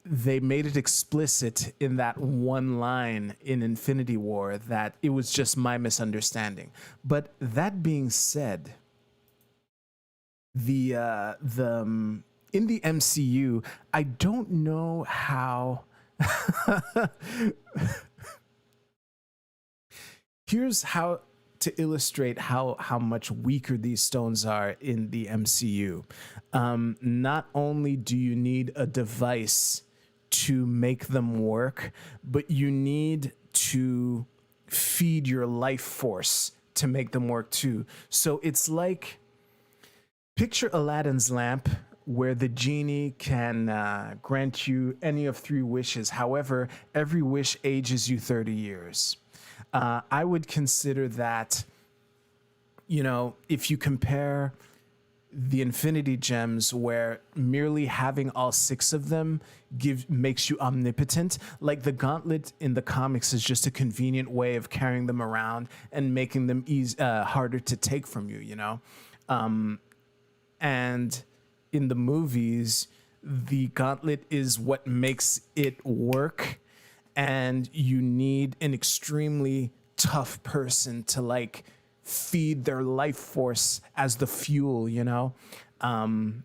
they made it explicit in that one line in Infinity War that it was just my misunderstanding. But that being said, in the MCU, I don't know how. Here's how to illustrate how much weaker these stones are in the MCU. Not only do you need a device to make them work, but you need to feed your life force to make them work too. So it's like, picture Aladdin's lamp, where the genie can grant you any of 3 wishes. However, every wish ages you 30 years. I would consider that, you know, if you compare the Infinity Gems, where merely having all 6 of them makes you omnipotent, like the gauntlet in the comics is just a convenient way of carrying them around and making them harder to take from you, you know? And in the movies, the gauntlet is what makes it work, and you need an extremely tough person to like feed their life force as the fuel, you know?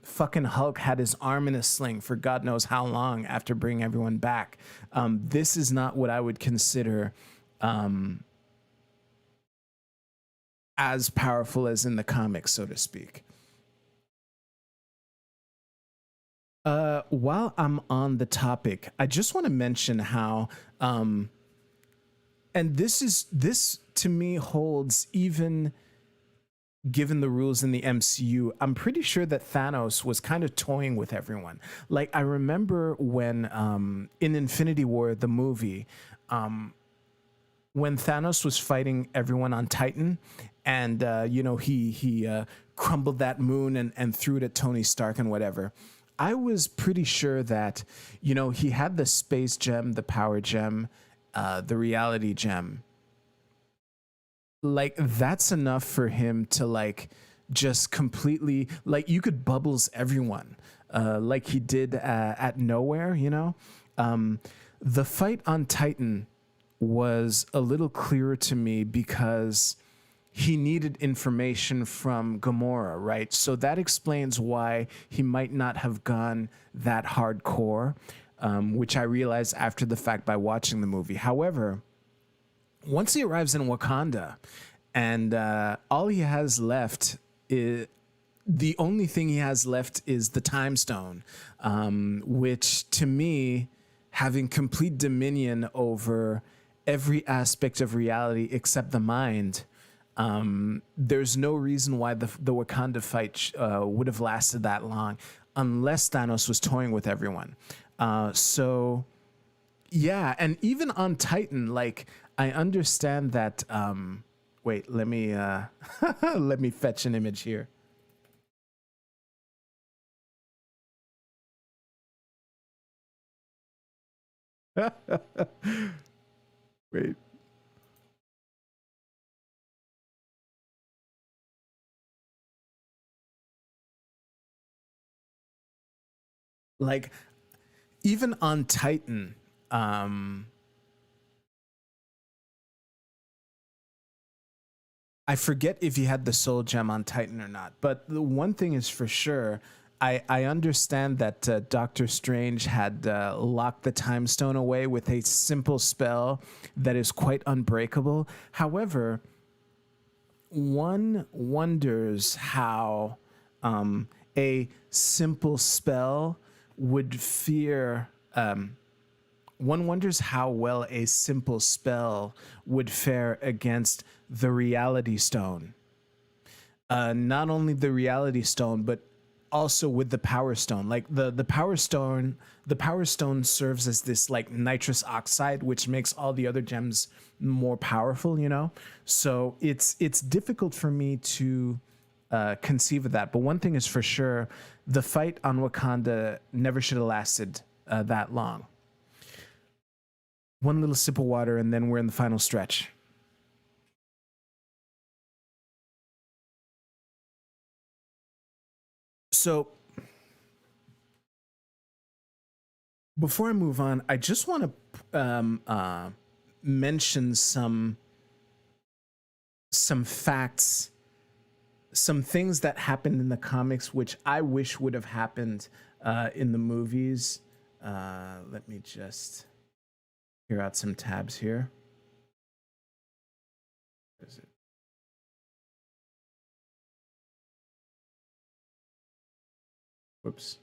Fucking Hulk had his arm in a sling for God knows how long after bringing everyone back. This is not what I would consider as powerful as in the comics, so to speak. While I'm on the topic, I just want to mention how, and this to me holds even given the rules in the MCU, I'm pretty sure that Thanos was kind of toying with everyone. Like, I remember when in Infinity War, the movie, when Thanos was fighting everyone on Titan, and he crumbled that moon and threw it at Tony Stark and whatever. I was pretty sure that he had the space gem, the power gem, the reality gem. Like, that's enough for him to like just completely, like, you could bubbles everyone, like he did at Nowhere. The fight on Titan was a little clearer to me because he needed information from Gamora, right? So that explains why he might not have gone that hardcore, which I realized after the fact by watching the movie. However, once he arrives in Wakanda and all he has left is the only thing he has left is the time stone, which to me, having complete dominion over every aspect of reality except the mind, there's no reason why the Wakanda fight would have lasted that long unless Thanos was toying with everyone. So yeah, and even on Titan, like, I understand that. Wait, let me let me fetch an image here. Wait. Like, even on Titan, I forget if he had the soul gem on Titan or not, but the one thing is for sure, I understand that Doctor Strange had locked the time stone away with a simple spell that is quite unbreakable. However, one wonders how a simple spell would fear. One wonders how well a simple spell would fare against the reality stone. Not only the reality stone, but also with the power stone. Like the power stone, serves as this like nitrous oxide, which makes all the other gems more powerful. So it's difficult for me to conceive of that. But one thing is for sure, the fight on Wakanda never should have lasted that long. One little sip of water, and then we're in the final stretch. So before I move on, I just want to mention some facts, some things that happened in the comics, which I wish would have happened in the movies. Let me just clear out some tabs here. Where is it? Whoops.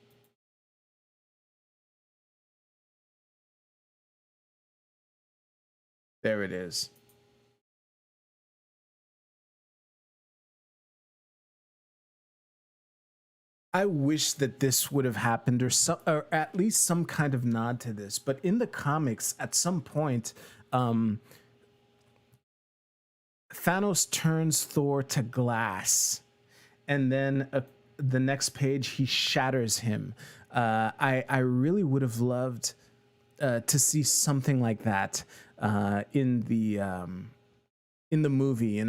There it is. I wish that this would have happened, or at least some kind of nod to this. But in the comics, at some point, Thanos turns Thor to glass, and then the next page he shatters him. I really would have loved to see something like that in the movie.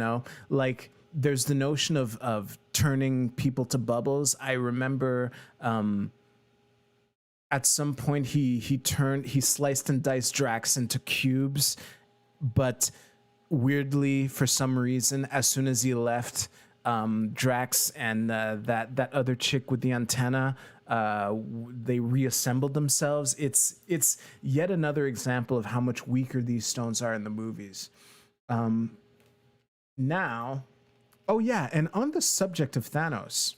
Like, there's the notion of turning people to bubbles. I remember at some point he sliced and diced Drax into cubes, but weirdly, for some reason, as soon as he left, Drax and that other chick with the antenna, they reassembled themselves. It's yet another example of how much weaker these stones are in the movies. Now, oh yeah, and on the subject of Thanos,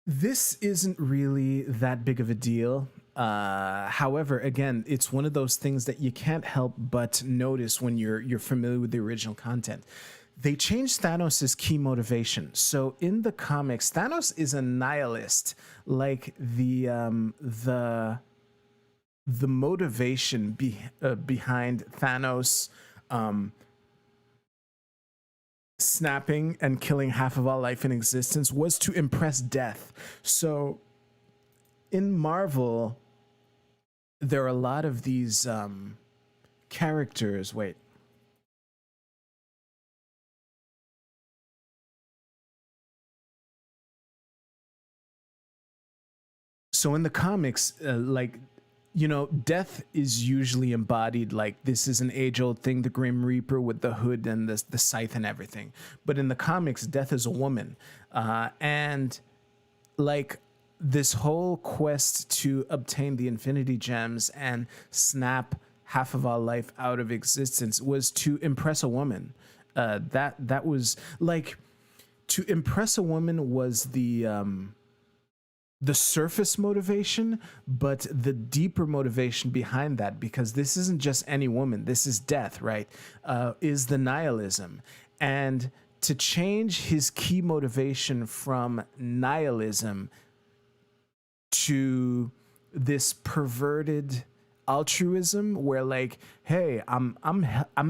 this isn't really that big of a deal. However, again, it's one of those things that you can't help but notice when you're familiar with the original content. They changed Thanos' key motivation. So in the comics, Thanos is a nihilist. Like the motivation behind Thanos snapping and killing half of all life in existence was to impress death. So in Marvel, there are a lot of these characters. Wait. So in the comics, death is usually embodied like this is an age-old thing, the Grim Reaper with the hood and the scythe and everything. But in the comics, death is a woman. And like this whole quest to obtain the Infinity Gems and snap half of our life out of existence was to impress a woman. That was like, to impress a woman was the surface motivation, but the deeper motivation behind that, because this isn't just any woman, this is death, right? Is the nihilism. And to change his key motivation from nihilism to this perverted altruism where like, hey, I'm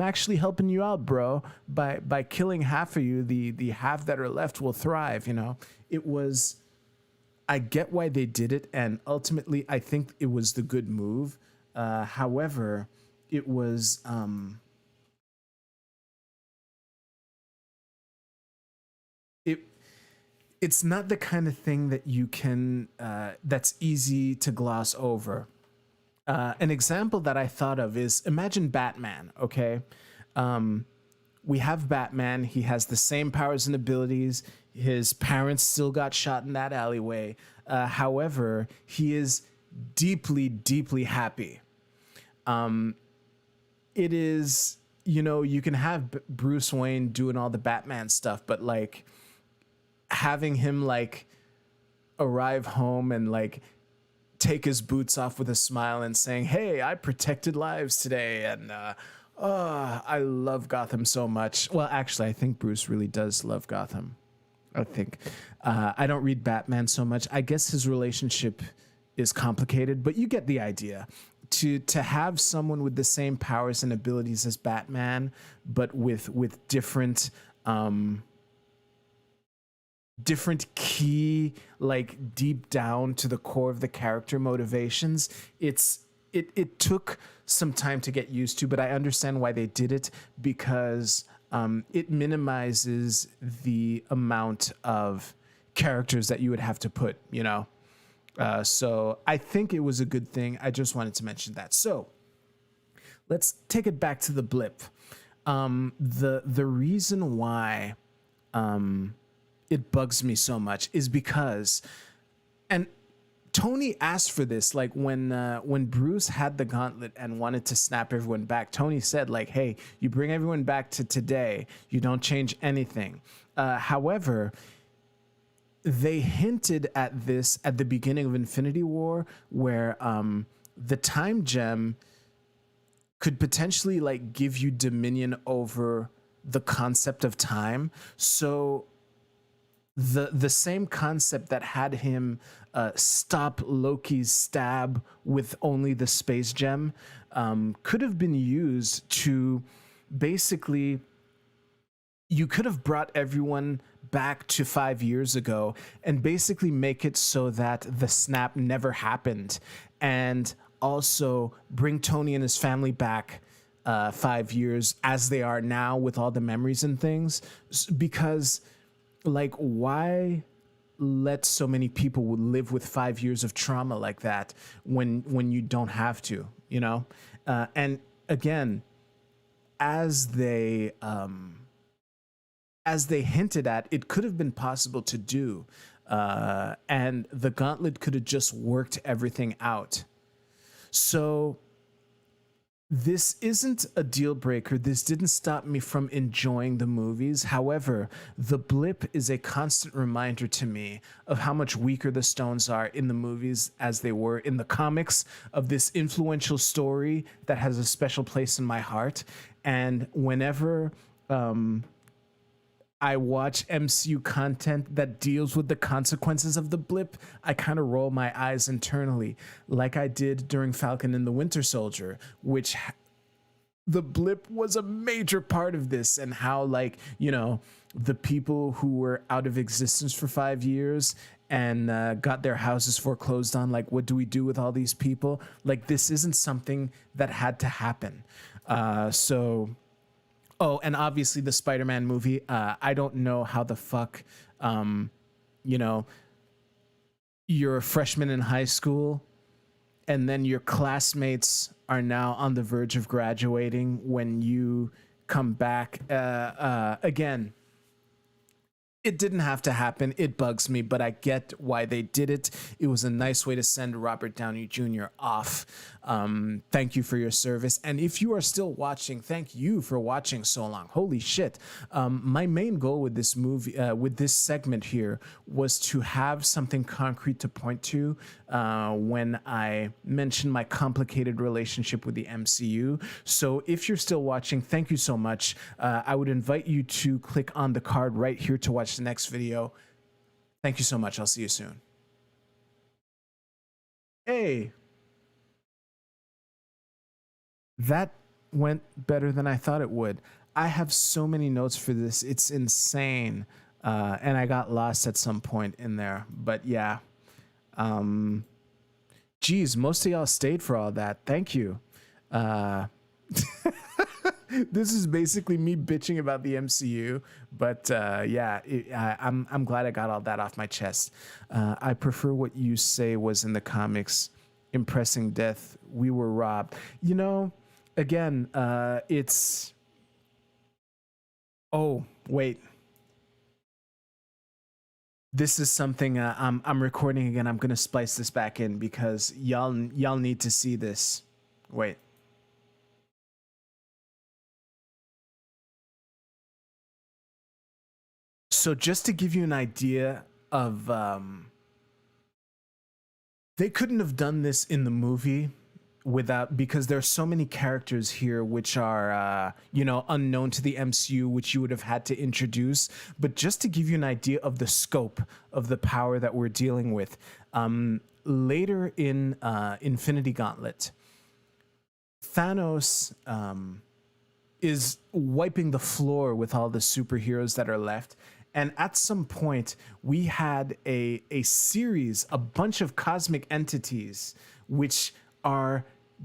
actually helping you out, bro, by killing half of you, the half that are left will thrive, It was, I get why they did it, and ultimately I think it was the good move. However, it was it's not the kind of thing that you can that's easy to gloss over. An example that I thought of is, imagine Batman, okay? We have Batman. He has the same powers and abilities. His parents still got shot in that alleyway. However, he is deeply, deeply happy. It is, you can have Bruce Wayne doing all the Batman stuff, but like having him like arrive home and like take his boots off with a smile and saying, hey, I protected lives today. And, I love Gotham so much. Well, actually, I think Bruce really does love Gotham. I think. I don't read Batman so much. I guess his relationship is complicated, but you get the idea. To have someone with the same powers and abilities as Batman, but with different different key, like deep down to the core of the character motivations. It took some time to get used to, but I understand why they did it, because it minimizes the amount of characters that you would have to put, so I think it was a good thing. I just wanted to mention that. So let's take it back to the blip. The reason why it bugs me so much is because, and Tony asked for this, like when Bruce had the gauntlet and wanted to snap everyone back, Tony said like, hey, you bring everyone back to today, you don't change anything. However, they hinted at this at the beginning of Infinity War, where the time gem could potentially like give you dominion over the concept of time. So the same concept that had him stop Loki's stab with only the space gem could have been used to basically, you could have brought everyone back to 5 years ago and basically make it so that the snap never happened, and also bring Tony and his family back 5 years as they are now with all the memories and things. Because like, why let so many people live with 5 years of trauma like that when you don't have to, and again, as they hinted at, it could have been possible to do, and the gauntlet could have just worked everything out. So This isn't a deal breaker. This didn't stop me from enjoying the movies. However, the blip is a constant reminder to me of how much weaker the Stones are in the movies as they were in the comics, of this influential story that has a special place in my heart. And whenever I watch MCU content that deals with the consequences of the blip, I kind of roll my eyes internally, like I did during Falcon and the Winter Soldier, which the blip was a major part of this, and how, like, you know, the people who were out of existence for 5 years and got their houses foreclosed on, like, what do we do with all these people? Like, this isn't something that had to happen. Oh, and obviously the Spider-Man movie. I don't know how the fuck, you know, you're a freshman in high school and then your classmates are now on the verge of graduating when you come back. Again, it didn't have to happen. It bugs me, but I get why they did it. It was a nice way to send Robert Downey Jr. off. Thank you for your service. And if you are still watching, thank you for watching so long. Holy shit. My main goal with this movie, with this segment here, was to have something concrete to point to when I mention my complicated relationship with the MCU. So if you're still watching, thank you so much. I would invite you to click on the card right here to watch the next video. Thank you so much. I'll see you soon. Hey, that went better than I thought it would. I have so many notes for this. It's insane. And I got lost at some point in there, but yeah. Geez, most of y'all stayed for all that. Thank you. This is basically me bitching about the MCU, but yeah, I'm glad I got all that off my chest. I prefer what you say was in the comics, impressing death. We were robbed. You know, again, it's. Oh wait, this is something I'm recording again. I'm gonna splice this back in because y'all need to see this. Wait. So just to give you an idea of, they couldn't have done this in the movie without, because there's so many characters here which are, you know, unknown to the MCU, which you would have had to introduce. But just to give you an idea of the scope of the power that we're dealing with, later in Infinity Gauntlet, Thanos is wiping the floor with all the superheroes that are left. And at some point, we had a series, a bunch of cosmic entities, which are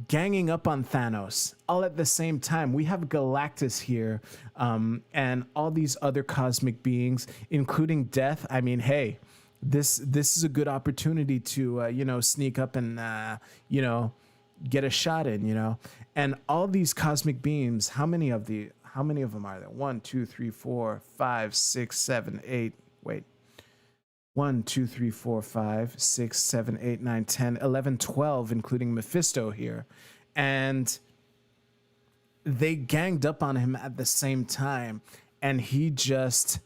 ganging up on Thanos all at the same time. We have Galactus here, and all these other cosmic beings, including Death. I mean, hey, this is a good opportunity to, you know, sneak up and, you know, get a shot in, you know. And all these cosmic beings, how many of them are there? 1, 2, 3, 4, 5, 6, 7, 8. Wait. 1, 2, 3, 4, 5, 6, 7, 8, 9, 10, 11, 12, including Mephisto here. And they ganged up on him at the same time. And he just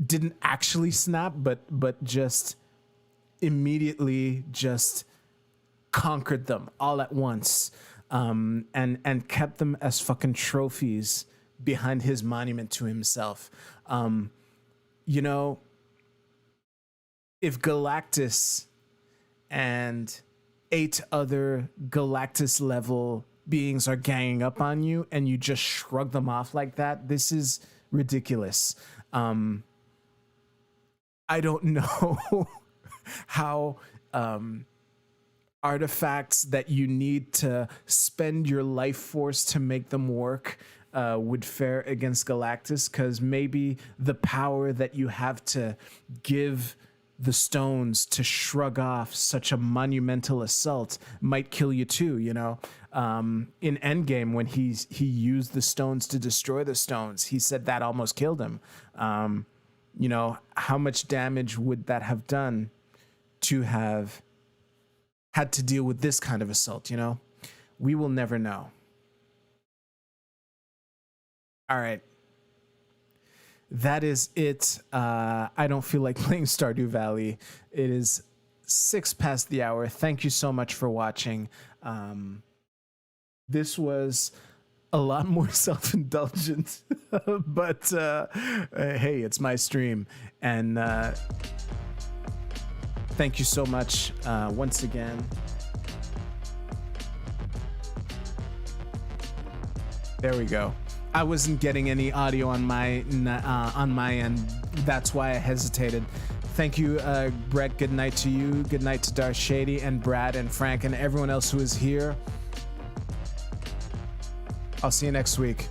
didn't actually snap, but just immediately just conquered them all at once. And kept them as fucking trophies behind his monument to himself. You know, if Galactus and 8 other Galactus level beings are ganging up on you and you just shrug them off like that, this is ridiculous. I don't know how artifacts that you need to spend your life force to make them work would fare against Galactus, because maybe the power that you have to give the stones to shrug off such a monumental assault might kill you too, you know. In Endgame, when he used the stones to destroy the stones, he said that almost killed him. You know, how much damage would that have done to have had to deal with this kind of assault, you know? We will never know. All right. That is it. I don't feel like playing Stardew Valley. It is 6 past the hour. Thank you so much for watching. This was a lot more self-indulgent, but hey, it's my stream. And thank you so much once again. There we go. I wasn't getting any audio on my end. That's why I hesitated. Thank you, Brett. Good night to you. Good night to Darth Shady and Brad and Frank and everyone else who is here. I'll see you next week.